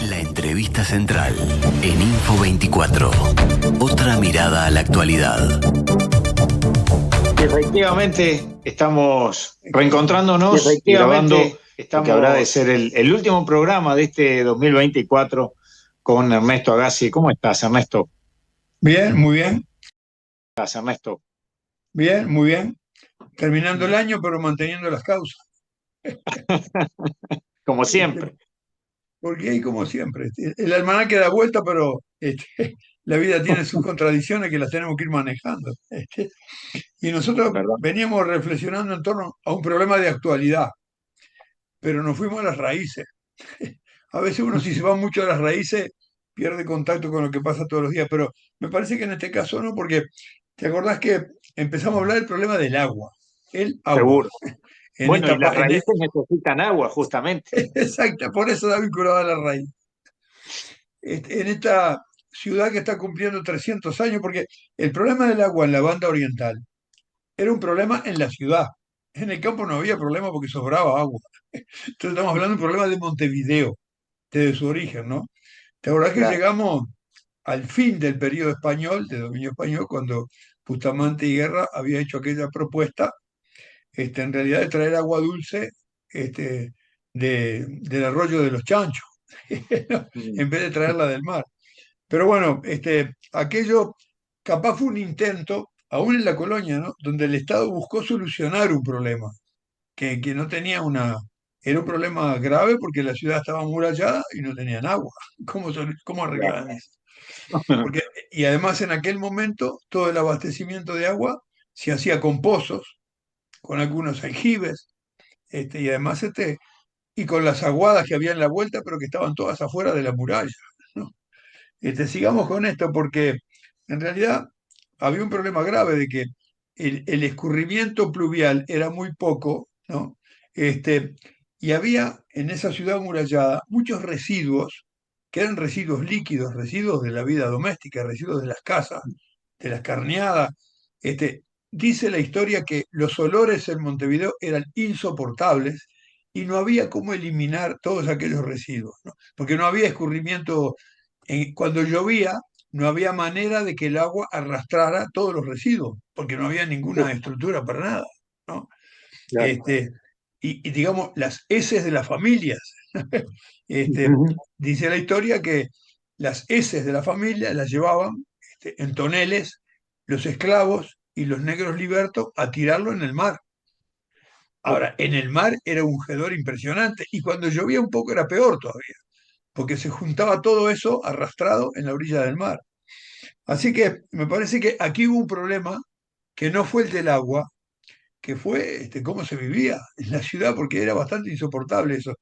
La entrevista central en Info 24. Otra mirada a la actualidad. Efectivamente, estamos reencontrándonos y grabando lo que habrá de ser el último programa de este 2024 con Ernesto Agassi. ¿Cómo estás, Ernesto? Bien, muy bien. ¿Cómo estás, Ernesto? Bien, muy bien. Terminando el año, pero manteniendo las causas. Como siempre. Porque hay como siempre. El almanaque da vuelta, pero la vida tiene sus contradicciones que las tenemos que ir manejando. Y nosotros ¿Verdad? veníamos reflexionando en torno a un problema de actualidad, pero nos fuimos a las raíces. A veces uno, si se va mucho a las raíces, pierde contacto con lo que pasa todos los días, pero me parece que en este caso no, porque te acordás que empezamos a hablar del problema del agua. El agua. Seguro. En Bueno, y esta, las raíces necesitan agua, justamente. exacto, por eso da vinculado a la raíz. En esta ciudad que está cumpliendo 300 años, porque el problema del agua en la banda oriental era un problema en la ciudad. En el campo no había problema porque sobraba agua. Entonces estamos hablando de un problema de Montevideo, desde su origen, ¿no? ¿Te acordás que Claro. llegamos al fin del periodo español, de dominio español, cuando Bustamante y Guerra había hecho aquella propuesta, en realidad de traer agua dulce este, del arroyo de los Chanchos, Mm. en vez de traerla del mar? Pero bueno, aquello capaz fue un intento, aún en la colonia, ¿no? Donde el Estado buscó solucionar un problema, que no tenía una... Era un problema grave porque la ciudad estaba amurallada y no tenían agua. ¿Cómo arreglaban eso? Porque, y además en aquel momento todo el abastecimiento de agua se hacía con pozos, con algunos aljibes, y además y con las aguadas que había en la vuelta, pero que estaban todas afuera de la muralla, ¿no? Sigamos con esto porque en realidad había un problema grave de que el escurrimiento pluvial era muy poco, ¿no? Y había en esa ciudad amurallada muchos residuos, que eran residuos líquidos, residuos de la vida doméstica, residuos de las casas, de las carneadas. Dice la historia que los olores en Montevideo eran insoportables y no había cómo eliminar todos aquellos residuos, ¿no? Porque no había escurrimiento. Cuando llovía, no había manera de que el agua arrastrara todos los residuos, porque no había ninguna estructura para nada, ¿no? Claro. Este, y digamos, las heces de las familias. Este, Dice la historia que las heces de la familia las llevaban en toneles los esclavos y los negros libertos a tirarlo en el mar. Ahora, en el mar era un hedor impresionante y cuando llovía un poco era peor todavía, porque se juntaba todo eso arrastrado en la orilla del mar. Así que me parece que aquí hubo un problema que no fue el del agua, que fue cómo se vivía en la ciudad, porque era bastante insoportable eso.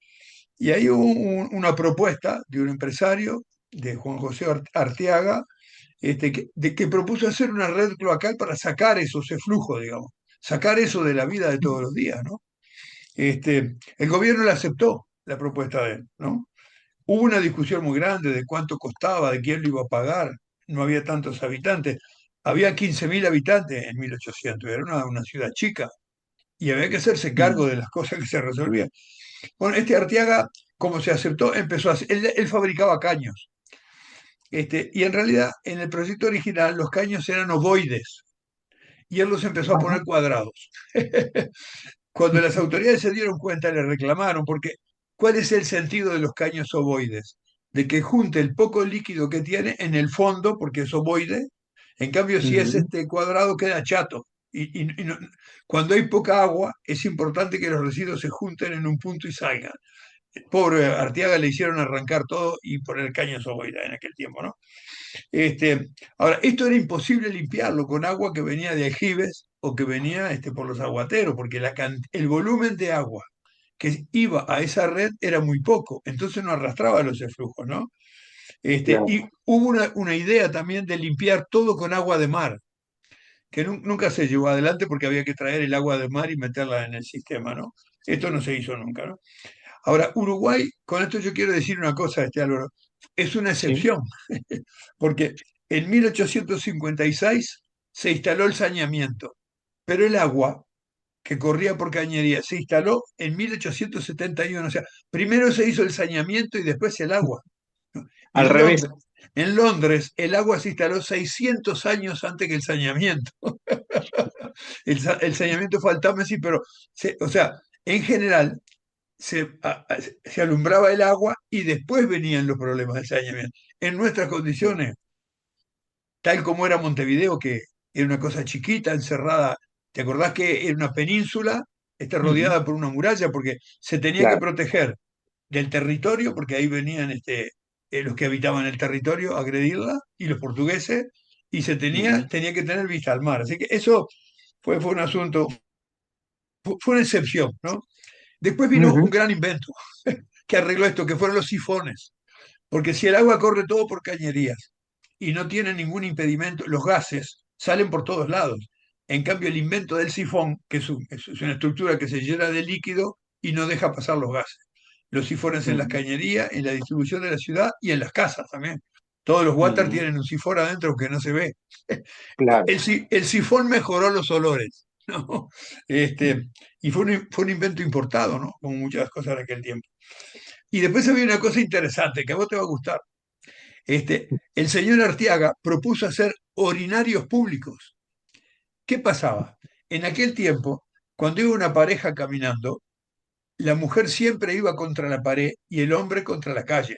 Y ahí hubo una propuesta de un empresario, de Juan José Arteaga, que propuso hacer una red cloacal para sacar esos eflujos, digamos, sacar eso de la vida de todos los días, ¿no? El gobierno le aceptó la propuesta de él, ¿no? Hubo una discusión muy grande de cuánto costaba, de quién lo iba a pagar, no había tantos habitantes. Había 15.000 habitantes en 1800, era una ciudad chica y había que hacerse cargo de las cosas que se resolvían. Bueno, Arteaga, como se aceptó, empezó a hacer, él fabricaba caños. Y en realidad, en el proyecto original, los caños eran ovoides y él los empezó a poner cuadrados. Cuando las autoridades se dieron cuenta, le reclamaron, porque ¿cuál es el sentido de los caños ovoides? De que junte el poco líquido que tiene en el fondo, porque es ovoide. En cambio, si es cuadrado, queda chato. Cuando hay poca agua, es importante que los residuos se junten en un punto y salgan. Pobre Arteaga le hicieron arrancar todo y poner caños ovoides en aquel tiempo, ¿no? Ahora, esto era imposible limpiarlo con agua que venía de aljibes o que venía por los aguateros, porque el volumen de agua que iba a esa red era muy poco, entonces no arrastraba los eflujos, ¿no? Claro. Y hubo una idea también de limpiar todo con agua de mar, que nunca se llevó adelante porque había que traer el agua de mar y meterla en el sistema, ¿no? Esto no se hizo nunca, ¿no? Ahora, Uruguay, con esto yo quiero decir una cosa, Álvaro, es una Sí. excepción, porque en 1856 se instaló el saneamiento, pero el agua que corría por cañería. Se instaló en 1871. O sea, primero se hizo el saneamiento y después el agua. Y Al revés. En Londres el agua se instaló 600 años antes que el saneamiento. El saneamiento faltaba, sí, pero, o sea, en general se alumbraba el agua y después venían los problemas del saneamiento. En nuestras condiciones, tal como era Montevideo, que era una cosa chiquita, encerrada. ¿Te acordás que era una península, está rodeada por una muralla? Porque se tenía que Claro. proteger del territorio, porque ahí venían los que habitaban el territorio a agredirla, y los portugueses, y tenía que tener vista al mar. Así que eso fue un asunto, fue una excepción, ¿no? Después vino un gran invento que arregló esto, que fueron los sifones. Porque si el agua corre todo por cañerías y no tiene ningún impedimento, los gases salen por todos lados. En cambio, el invento del sifón, que es una estructura que se llena de líquido y no deja pasar los gases. Los sifones en las cañerías, en la distribución de la ciudad y en las casas también. Todos los water tienen un sifón adentro que no se ve. Claro. El sifón mejoró los olores, ¿no? Y fue un invento importado, ¿no? Como muchas cosas en aquel tiempo. Y después había una cosa interesante que a vos te va a gustar. El señor Artiaga propuso hacer orinarios públicos. ¿Qué pasaba? En aquel tiempo, cuando iba una pareja caminando, la mujer siempre iba contra la pared y el hombre contra la calle.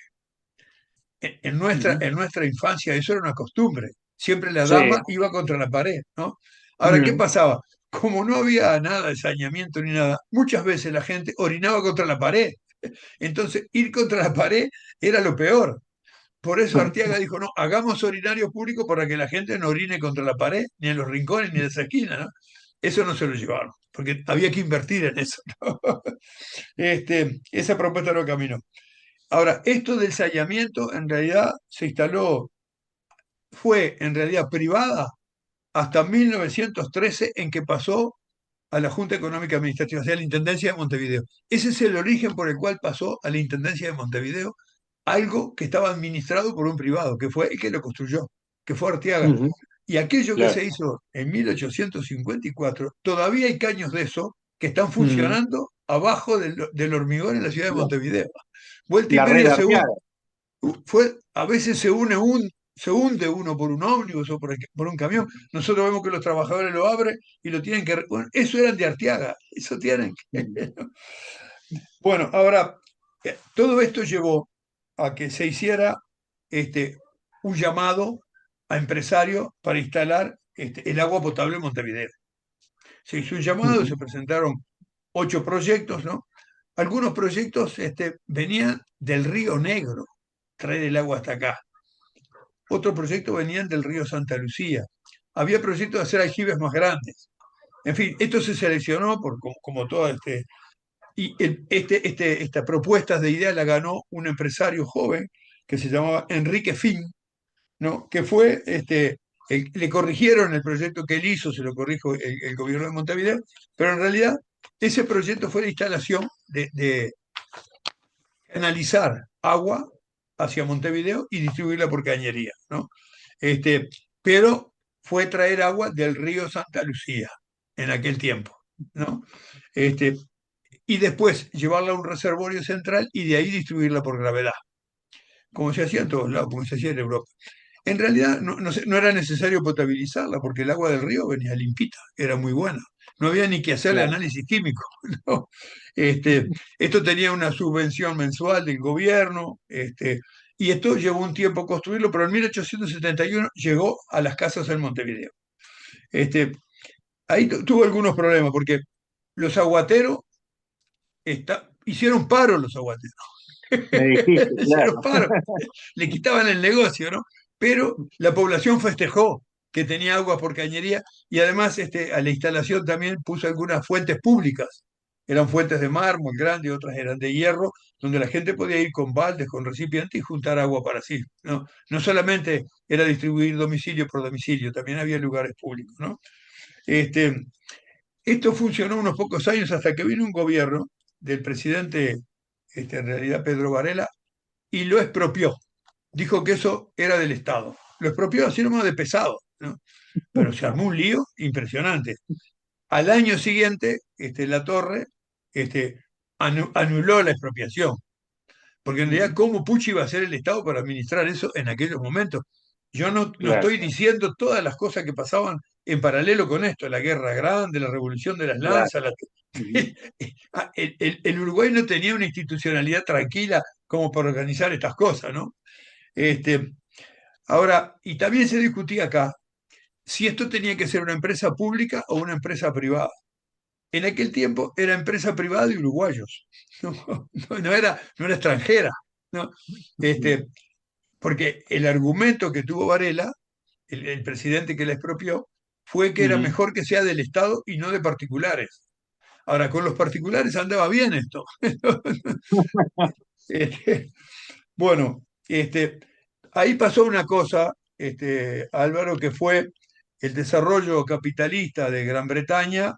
En nuestra infancia eso era una costumbre. Siempre la Sí. dama iba contra la pared, ¿no? Ahora, ¿qué pasaba? Como no había nada de saneamiento ni nada, muchas veces la gente orinaba contra la pared. Entonces, ir contra la pared era lo peor. Por eso Artiaga dijo, no, hagamos orinario público para que la gente no orine contra la pared, ni en los rincones, ni en las esquinas, ¿no? Eso no se lo llevaron, porque había que invertir en eso, ¿no? Esa propuesta no caminó. Ahora, esto del saneamiento en realidad se instaló, fue en realidad privada hasta 1913 en que pasó a la Junta Económica Administrativa, o sea, a la Intendencia de Montevideo. Ese es el origen por el cual pasó a la Intendencia de Montevideo algo que estaba administrado por un privado, que fue el que lo construyó, que fue Arteaga. Y aquello que se hizo en 1854, todavía hay caños de eso que están funcionando abajo del hormigón en la ciudad de Montevideo. Vuelta y La red media, Arteaga. a veces se hunde uno por un ómnibus o por un camión. Nosotros vemos que los trabajadores lo abren y lo tienen que... Bueno, eso eran de Arteaga, eso tienen que... Bueno, ahora, todo esto llevó a que se hiciera un llamado a empresarios para instalar el agua potable en Montevideo. Se hizo un llamado, se presentaron 8 proyectos, ¿no? Algunos proyectos venían del Río Negro, traer el agua hasta acá. Otros proyectos venían del río Santa Lucía. Había proyectos de hacer aljibes más grandes. En fin, esto se seleccionó como todo y esta propuesta de idea la ganó un empresario joven que se llamaba Enrique Fin, ¿no? Que fue, le corrigieron el proyecto que él hizo, se lo corrijo el gobierno de Montevideo, pero en realidad ese proyecto fue la instalación de canalizar agua hacia Montevideo y distribuirla por cañería, ¿no? Pero fue traer agua del río Santa Lucía en aquel tiempo, ¿no? Y después llevarla a un reservorio central y de ahí distribuirla por gravedad, como se hacía en todos lados, como se hacía en Europa. En realidad no era necesario potabilizarla porque el agua del río venía limpita, era muy buena. No había ni que hacerle análisis químico, ¿no? Esto tenía una subvención mensual del gobierno, y esto llevó un tiempo construirlo, pero en 1871 llegó a las casas en Montevideo. Ahí tuvo algunos problemas porque los aguateros hicieron paro los aguateros. Me dijiste, Hicieron claro. paro, le quitaban el negocio, ¿no? Pero la población festejó que tenía agua por cañería y además a la instalación también puso algunas fuentes públicas. Eran fuentes de mármol grandes, otras eran de hierro, donde la gente podía ir con baldes, con recipientes y juntar agua para sí, ¿no? No solamente era distribuir domicilio por domicilio, también había lugares públicos, ¿no? Esto funcionó unos pocos años hasta que vino un gobierno del presidente, en realidad Pedro Varela, y lo expropió. Dijo que eso era del Estado. Lo expropió así nomás de pesado, ¿no? Pero se armó un lío impresionante. Al año siguiente, Latorre anuló la expropiación, porque en realidad, ¿cómo pucha iba a ser el Estado para administrar eso en aquellos momentos? Yo no estoy diciendo todas las cosas que pasaban en paralelo con esto, la Guerra Grande, la Revolución de las Lanzas. El Uruguay no tenía una institucionalidad tranquila como para organizar estas cosas, ¿no? Ahora, y también se discutía acá si esto tenía que ser una empresa pública o una empresa privada. En aquel tiempo era empresa privada de uruguayos, no era extranjera, ¿no? Porque el argumento que tuvo Varela, el presidente que la expropió, fue que era mejor que sea del Estado y no de particulares. Ahora, con los particulares andaba bien esto. Bueno, ahí pasó una cosa, Álvaro, que fue el desarrollo capitalista de Gran Bretaña.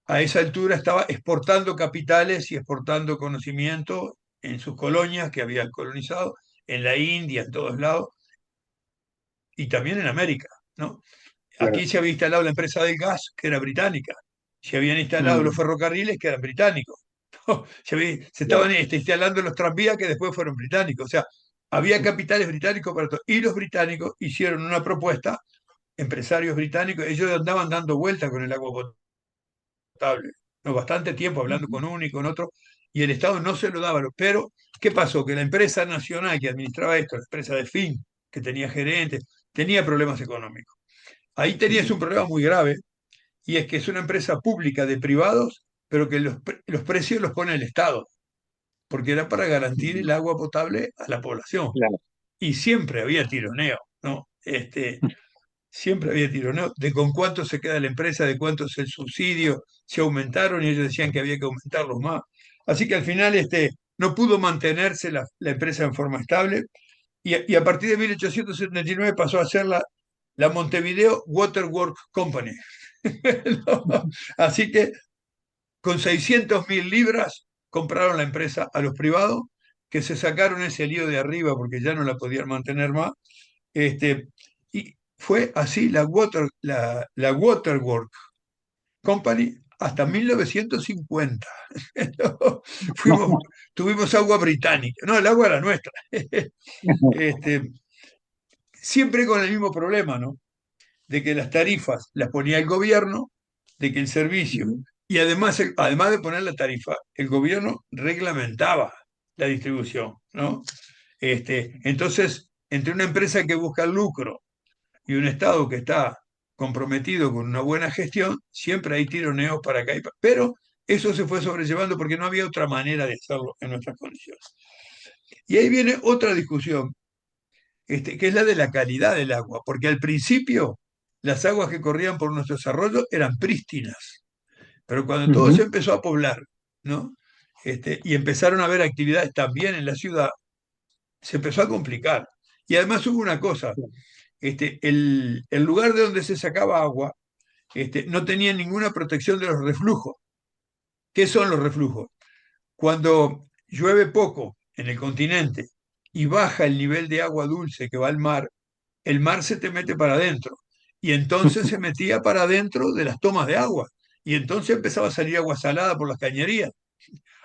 A esa altura estaba exportando capitales y exportando conocimiento en sus colonias que habían colonizado, en la India, en todos lados, y también en América, ¿no? Aquí se había instalado la empresa del gas, que era británica. Se habían instalado los ferrocarriles, que eran británicos. Se estaban instalando los tranvías, que después fueron británicos. O sea, había capitales británicos para todo. Y los británicos hicieron una propuesta, empresarios británicos, ellos andaban dando vueltas con el agua potable, ¿no? Bastante tiempo hablando con uno y con otro, y el Estado no se lo daba. Pero, ¿qué pasó? Que la empresa nacional que administraba esto, la empresa de Fin, que tenía gerentes, tenía problemas económicos. Ahí tenías un problema muy grave, y es que es una empresa pública de privados, pero que los precios los pone el Estado, porque era para garantir el agua potable a la población. Y siempre había tironeo, ¿no? Siempre había tironeo de con cuánto se queda la empresa, de cuánto es el subsidio, se aumentaron y ellos decían que había que aumentarlos más. Así que al final no pudo mantenerse la empresa en forma estable, y a partir de 1879 pasó a ser la Montevideo Water Works Company. ¿No? Así que con 600.000 libras compraron la empresa a los privados, que se sacaron ese lío de arriba porque ya no la podían mantener más. Y fue así la Waterworks Company hasta 1950. Tuvimos agua británica. No, el agua era nuestra. Siempre con el mismo problema, ¿no? De que las tarifas las ponía el gobierno, de que el servicio, y además de poner la tarifa, el gobierno reglamentaba la distribución, ¿no? Entonces, entre una empresa que busca el lucro y un Estado que está comprometido con una buena gestión, siempre hay tironeos para acá pero eso se fue sobrellevando porque no había otra manera de hacerlo en nuestras condiciones. Y ahí viene otra discusión, que es la de la calidad del agua, porque al principio las aguas que corrían por nuestros arroyos eran prístinas, pero cuando todo se empezó a poblar, ¿no? Y empezaron a haber actividades también en la ciudad, se empezó a complicar. Y además hubo una cosa, el lugar de donde se sacaba agua no tenía ninguna protección de los reflujos. ¿Qué son los reflujos? Cuando llueve poco en el continente y baja el nivel de agua dulce que va al mar, el mar se te mete para adentro. Y entonces se metía para adentro de las tomas de agua. Y entonces empezaba a salir agua salada por las cañerías.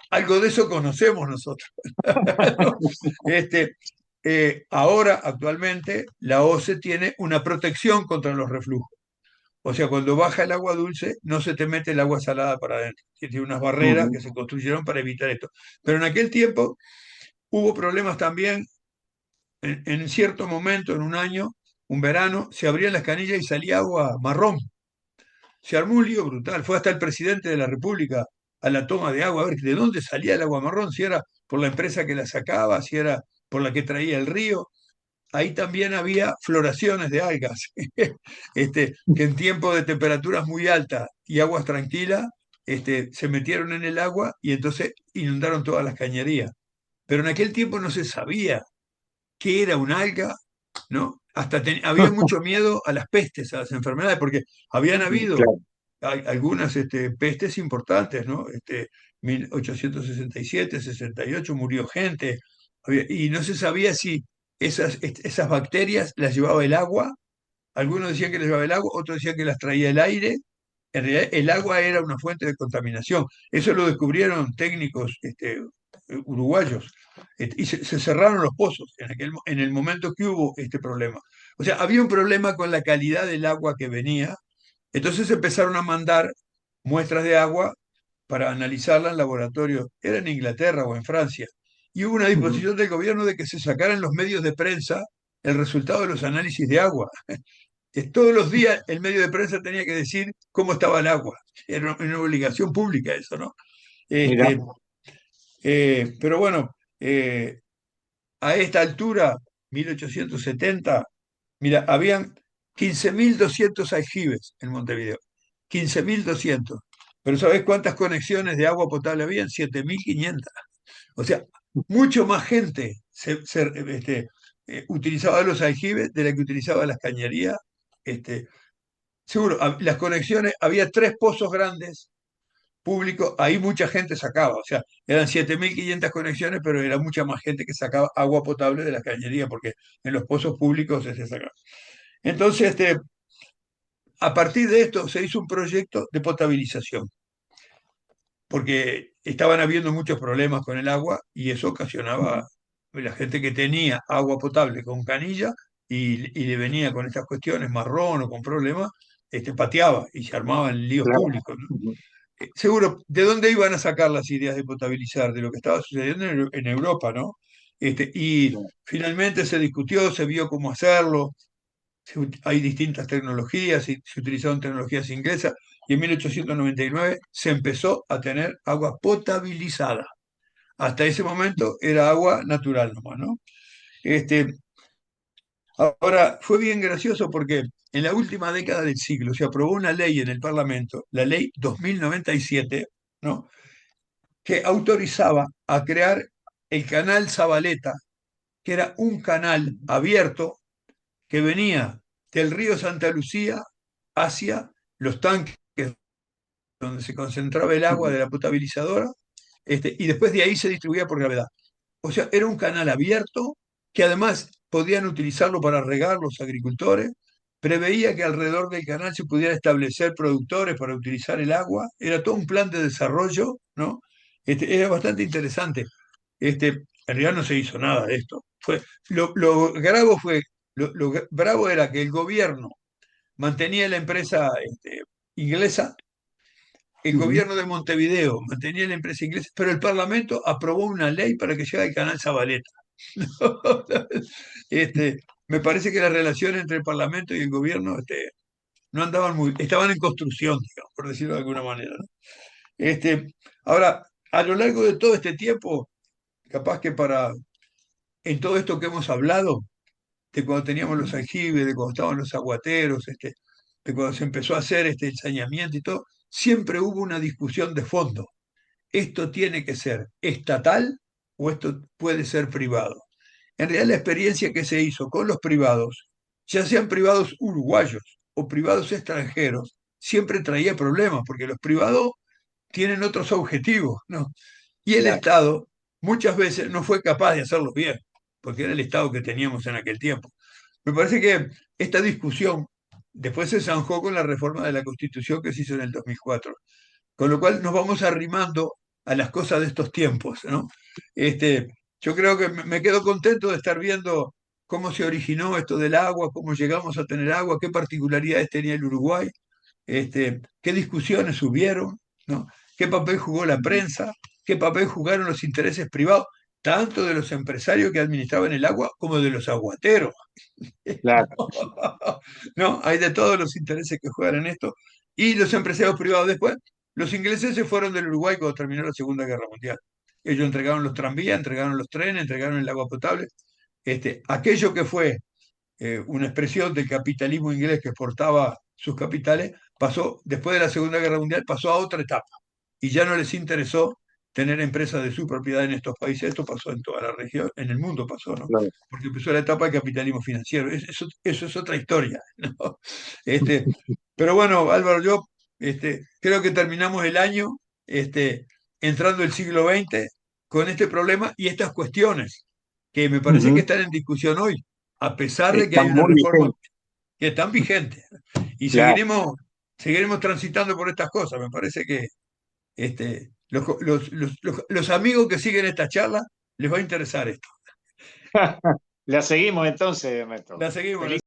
Algo de eso conocemos nosotros. Ahora, actualmente, la OCE tiene una protección contra los reflujos. O sea, cuando baja el agua dulce, no se te mete el agua salada para adentro. Tiene unas barreras que se construyeron para evitar esto. Pero en aquel tiempo hubo problemas también. En cierto momento, en un año, un verano, se abrían las canillas y salía agua marrón. Se armó un lío brutal. Fue hasta el presidente de la República a la toma de agua, a ver de dónde salía el agua marrón, si era por la empresa que la sacaba, si era por la que traía el río. Ahí también había floraciones de algas, que en tiempos de temperaturas muy altas y aguas tranquilas, se metieron en el agua y entonces inundaron todas las cañerías. Pero en aquel tiempo no se sabía qué era un alga, ¿no? Había mucho miedo a las pestes, a las enfermedades, porque habían habido algunas pestes importantes, ¿no? 1867, 68 murió gente, y no se sabía si esas bacterias las llevaba el agua. Algunos decían que las llevaba el agua, otros decían que las traía el aire, en realidad el agua era una fuente de contaminación. Eso lo descubrieron técnicos uruguayos. Y se cerraron los pozos en el momento que hubo este problema. O sea, había un problema con la calidad del agua que venía. Entonces empezaron a mandar muestras de agua para analizarla en laboratorios. Era en Inglaterra o en Francia. Y hubo una disposición del gobierno de que se sacaran los medios de prensa el resultado de los análisis de agua. Todos los días el medio de prensa tenía que decir cómo estaba el agua. Era una obligación pública eso, ¿no? Este, pero bueno, a esta altura, 1870, mira, habían 15.200 aljibes en Montevideo. 15.200. Pero ¿sabés cuántas conexiones de agua potable habían? 7.500. O sea, mucho más gente utilizaba los aljibes de la que utilizaba las cañerías. Seguro, las conexiones, había 3 pozos grandes públicos, ahí mucha gente sacaba, o sea, eran 7.500 conexiones, pero era mucha más gente que sacaba agua potable de la cañería, porque en los pozos públicos se sacaba. Entonces, a partir de esto se hizo un proyecto de potabilización, porque estaban habiendo muchos problemas con el agua y eso ocasionaba la gente que tenía agua potable con canilla y le venía con estas cuestiones, marrón o con problemas, pateaba y se armaban líos públicos, ¿no? Seguro, ¿de dónde iban a sacar las ideas de potabilizar? De lo que estaba sucediendo en Europa, ¿no? Y finalmente se discutió, se vio cómo hacerlo, hay distintas tecnologías, se utilizaron tecnologías inglesas, y en 1899 se empezó a tener agua potabilizada. Hasta ese momento era agua natural nomás, ¿no? Ahora, fue bien gracioso porque en la última década del siglo se aprobó una ley en el Parlamento, la ley 2097, ¿no? Que autorizaba a crear el canal Zabaleta, que era un canal abierto que venía del río Santa Lucía hacia los tanques donde se concentraba el agua de la potabilizadora, y después de ahí se distribuía por gravedad. O sea, era un canal abierto que además podían utilizarlo para regar los agricultores. Preveía que alrededor del canal se pudieran establecer productores para utilizar el agua. Era todo un plan de desarrollo, ¿no? Era bastante interesante. En realidad no se hizo nada de esto. Lo bravo era que el gobierno mantenía la empresa inglesa, el gobierno de Montevideo mantenía la empresa inglesa, pero el Parlamento aprobó una ley para que llegue el canal Zabaleta. Me parece que las relaciones entre el Parlamento y el gobierno no andaban estaban en construcción, digamos, por decirlo de alguna manera, ¿no? Ahora, a lo largo de todo este tiempo, capaz que en todo esto que hemos hablado, de cuando teníamos los aljibes, de cuando estaban los aguateros, de cuando se empezó a hacer el saneamiento y todo, siempre hubo una discusión de fondo. ¿Esto tiene que ser estatal o esto puede ser privado? En realidad la experiencia que se hizo con los privados, ya sean privados uruguayos o privados extranjeros, siempre traía problemas, porque los privados tienen otros objetivos, ¿no? Y el Estado muchas veces no fue capaz de hacerlo bien, porque era el Estado que teníamos en aquel tiempo. Me parece que esta discusión después se zanjó con la reforma de la Constitución que se hizo en el 2004, con lo cual nos vamos arrimando a las cosas de estos tiempos, ¿no? Yo creo que me quedo contento de estar viendo cómo se originó esto del agua, cómo llegamos a tener agua, qué particularidades tenía el Uruguay, qué discusiones hubieron, ¿no? Qué papel jugó la prensa, qué papel jugaron los intereses privados, tanto de los empresarios que administraban el agua como de los aguateros. Claro. ¿No? Hay de todos los intereses que juegan en esto. Y los empresarios privados después. Los ingleses se fueron del Uruguay cuando terminó la Segunda Guerra Mundial. Ellos entregaron los tranvías, entregaron los trenes, entregaron el agua potable. Aquello que fue una expresión del capitalismo inglés que exportaba sus capitales, pasó, después de la Segunda Guerra Mundial, pasó a otra etapa. Y ya no les interesó tener empresas de su propiedad en estos países. Esto pasó en toda la región, en el mundo pasó, ¿no? Claro. Porque empezó la etapa del capitalismo financiero. Eso es otra historia, ¿no? Pero bueno, Álvaro, yo creo que terminamos el año entrando el siglo XX con este problema y estas cuestiones que me parece que están en discusión hoy, a pesar de que hay una reforma que están vigentes. Y Claro. seguiremos seguiremos transitando por estas cosas. Me parece que los amigos que siguen esta charla les va a interesar esto. La seguimos entonces, Ernesto. La seguimos.